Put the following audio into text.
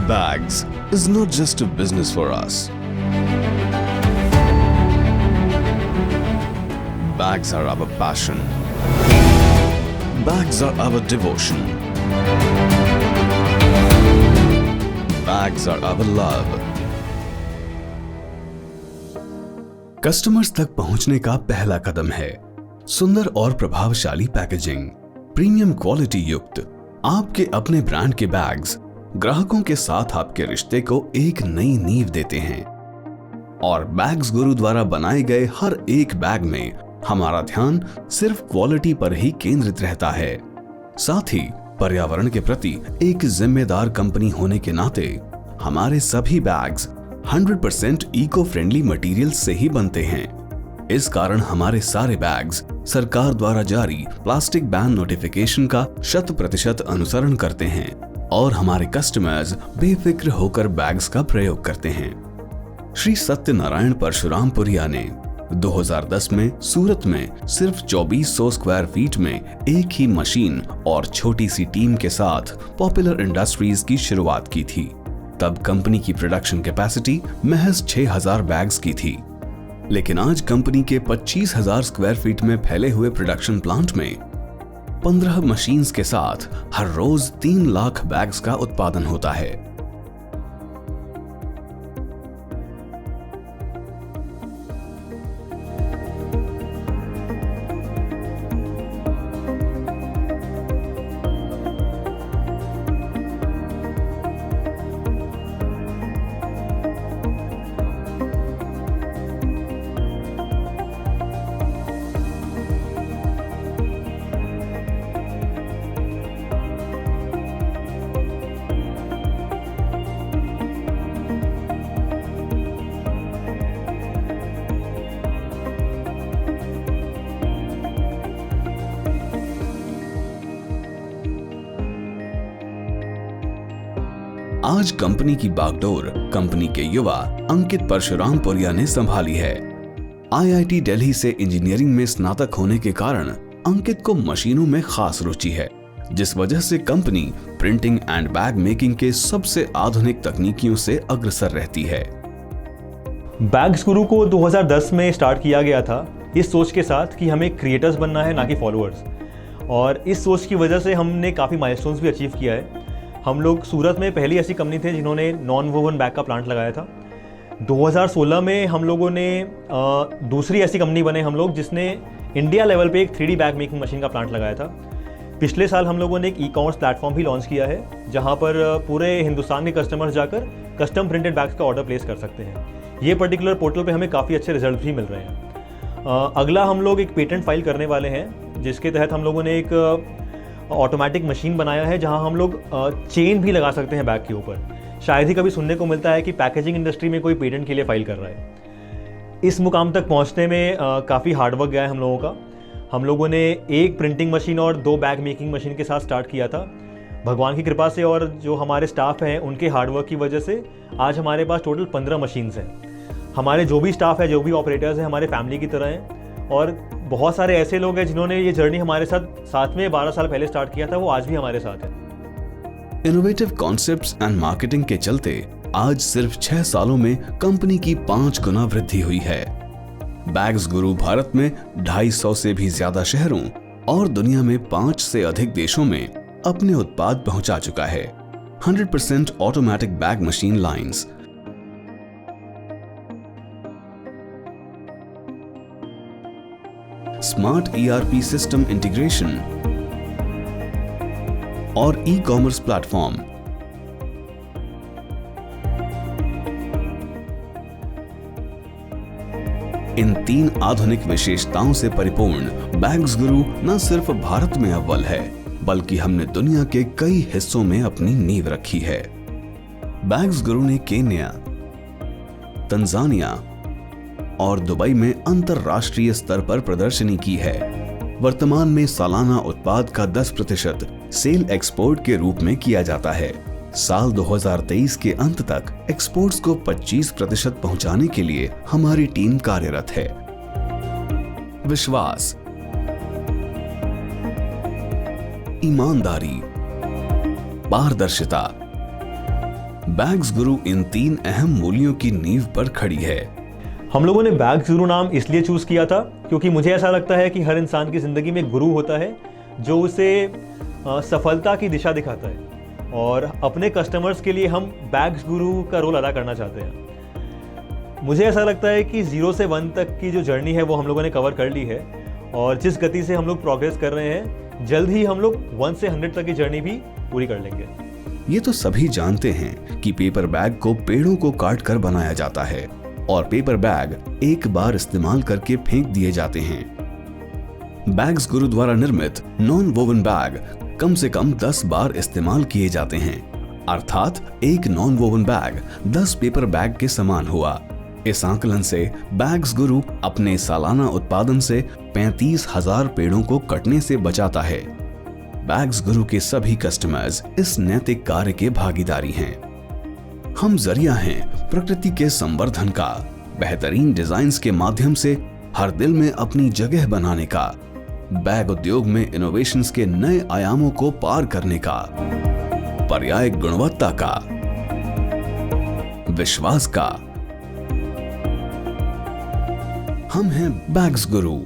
Bags is not just a business for us. Bags are our passion. Bags are our devotion. Bags are our love. Customers तक पहुंचने का पहला कदम है सुंदर और प्रभावशाली पैकेजिंग, प्रीमियम क्वालिटी युक्त आपके अपने ब्रांड के बैग्स ग्राहकों के साथ आपके रिश्ते को एक नई नींव देते हैं। और बैग्स गुरु द्वारा बनाए गए हर एक बैग में हमारा ध्यान सिर्फ क्वालिटी पर ही केंद्रित रहता है। साथ ही पर्यावरण के प्रति एक जिम्मेदार कंपनी होने के नाते हमारे सभी बैग्स 100% इको फ्रेंडली मटेरियल से ही बनते हैं। इस कारण हमारे सारे बैग्स सरकार द्वारा जारी प्लास्टिक बैन नोटिफिकेशन का 100% अनुसरण करते हैं और हमारे कस्टमर्स बेफिक्र होकर बैग्स का प्रयोग करते हैं। श्री सत्यनारायण परशुरामपुरिया ने 2010 में सूरत में सिर्फ 2400 स्क्वायर फीट में एक ही मशीन और छोटी सी टीम के साथ पॉपुलर इंडस्ट्रीज की शुरुआत की थी। तब कंपनी की प्रोडक्शन कैपेसिटी महज 6000 बैग्स की थी, लेकिन आज कंपनी के 25000 स्क्वायर फीट में फैले हुए प्रोडक्शन प्लांट में 15 मशीन्स के साथ हर रोज 3 लाख बैग्स का उत्पादन होता है। आज कंपनी की बागडोर कंपनी के युवा अंकित परशुरामपुरिया ने संभाली है। आईआईटी दिल्ली से इंजीनियरिंग में स्नातक होने के कारण अंकित को मशीनों में खास रुचि है, जिस वजह से company printing and bag making के सबसे आधुनिक तकनीकियों से अग्रसर रहती है। बैग्स गुरु को 2010 में स्टार्ट किया गया था इस सोच के साथ कि हमें क्रिएटर्स बनना है, ना कि फॉलोअर्स। और इस सोच की वजह से हमने काफ़ी माइलस्टोन्स भी अचीव किया है। हम लोग सूरत में पहली ऐसी कंपनी थे जिन्होंने नॉन वोवन बैग का प्लांट लगाया था। 2016 में हम लोगों ने दूसरी ऐसी कंपनी बने हम लोग जिसने इंडिया लेवल पे एक 3D बैग मेकिंग मशीन का प्लांट लगाया था। पिछले साल हम लोगों ने एक ई-कॉमर्स प्लेटफॉर्म भी लॉन्च किया है, जहां पर पूरे हिंदुस्तान के कस्टमर्स जाकर कस्टम प्रिंटेड बैग्स का ऑर्डर प्लेस कर सकते हैं। ये पर्टिकुलर पोर्टल पे हमें काफ़ी अच्छे रिजल्ट भी मिल रहे हैं। अगला हम लोग एक पेटेंट फाइल करने वाले हैं, जिसके तहत हम लोगों ने एक ऑटोमेटिक मशीन बनाया है जहां हम लोग चेन भी लगा सकते हैं बैग के ऊपर। शायद ही कभी सुनने को मिलता है कि पैकेजिंग इंडस्ट्री में कोई पेटेंट के लिए फाइल कर रहा है। इस मुकाम तक पहुंचने में काफ़ी हार्डवर्क गया है हम लोगों का। हम लोगों ने एक प्रिंटिंग मशीन और 2 बैग मेकिंग मशीन के साथ स्टार्ट किया था। भगवान की कृपा से और जो हमारे स्टाफ हैं उनके हार्डवर्क की वजह से आज हमारे पास टोटल 15 मशीन्स हैं। हमारे जो भी स्टाफ है, जो भी ऑपरेटर्स हैं, हमारे फैमिली की तरह हैं। और बहुत सारे ऐसे लोग हैं जिन्होंने ये जर्नी हमारे साथ में 12 साल पहले स्टार्ट किया था, वो आज भी हमारे साथ है। इनोवेटिव कॉन्सेप्ट्स एंड मार्केटिंग के चलते आज सिर्फ 6 सालों में कंपनी की 5 गुना वृद्धि हुई है। बैग्स गुरु भारत में 250 से भी ज्यादा शहरों और दुनिया में 5 से अधिक देशों में अपने उत्पाद पहुंचा चुका है। 100% automatic bag machine lines, smart ERP system integration और ई कॉमर्स प्लेटफॉर्म। इन 3 आधुनिक विशेषताओं से परिपूर्ण बैग्स गुरु न सिर्फ भारत में अव्वल है, बल्कि हमने दुनिया के कई हिस्सों में अपनी नींव रखी है। बैग्स गुरु ने केन्या, तंजानिया और दुबई में अंतरराष्ट्रीय स्तर पर प्रदर्शनी की है। वर्तमान में सालाना उत्पाद का 10% सेल एक्सपोर्ट के रूप में किया जाता है। साल 2023 के अंत तक एक्सपोर्ट्स को 25% पहुंचाने के लिए हमारी टीम कार्यरत है। विश्वास, ईमानदारी, पारदर्शिता, बैग्स गुरु इन 3 अहम मूल्यों की नींव पर खड़ी है। हम लोगों ने बैग्स गुरु नाम इसलिए चूज किया था क्योंकि मुझे ऐसा लगता है कि हर इंसान की जिंदगी में एक गुरु होता है जो उसे सफलता की दिशा दिखाता है, और अपने कस्टमर्स के लिए हम बैग्स गुरु का रोल अदा करना चाहते हैं। मुझे ऐसा लगता है कि 0 से 1 तक की जो जर्नी है वो हम लोगों ने कवर कर ली है, और जिस गति से हम लोग प्रोग्रेस कर रहे हैं, जल्द ही हम लोग 1 से 100 तक की जर्नी भी पूरी कर लेंगे। ये तो सभी जानते हैं कि पेपर बैग को पेड़ों को काट कर बनाया जाता है और पेपर बैग एक बार इस्तेमाल करके फेंक दिए जाते हैं। बैग्स गुरु द्वारा निर्मित नॉन वोवन बैग कम से कम 10 बार इस्तेमाल किए जाते हैं, अर्थात एक non woven bag 10 paper bag के समान हुआ। इस आंकलन से बैग्स गुरु अपने सालाना उत्पादन से 35,000 पेड़ों को कटने से बचाता है। बैग्स गुरु के सभी कस्टमर्स इस नैतिक कार्य के भागीदारी हैं। हम जरिया हैं प्रकृति के संवर्धन का, बेहतरीन डिजाइन्स के माध्यम से हर दिल में अपनी जगह बनाने का, बैग उद्योग में इनोवेशंस के नए आयामों को पार करने का, पर्याय गुणवत्ता का, विश्वास का। हम हैं बैग्स गुरु।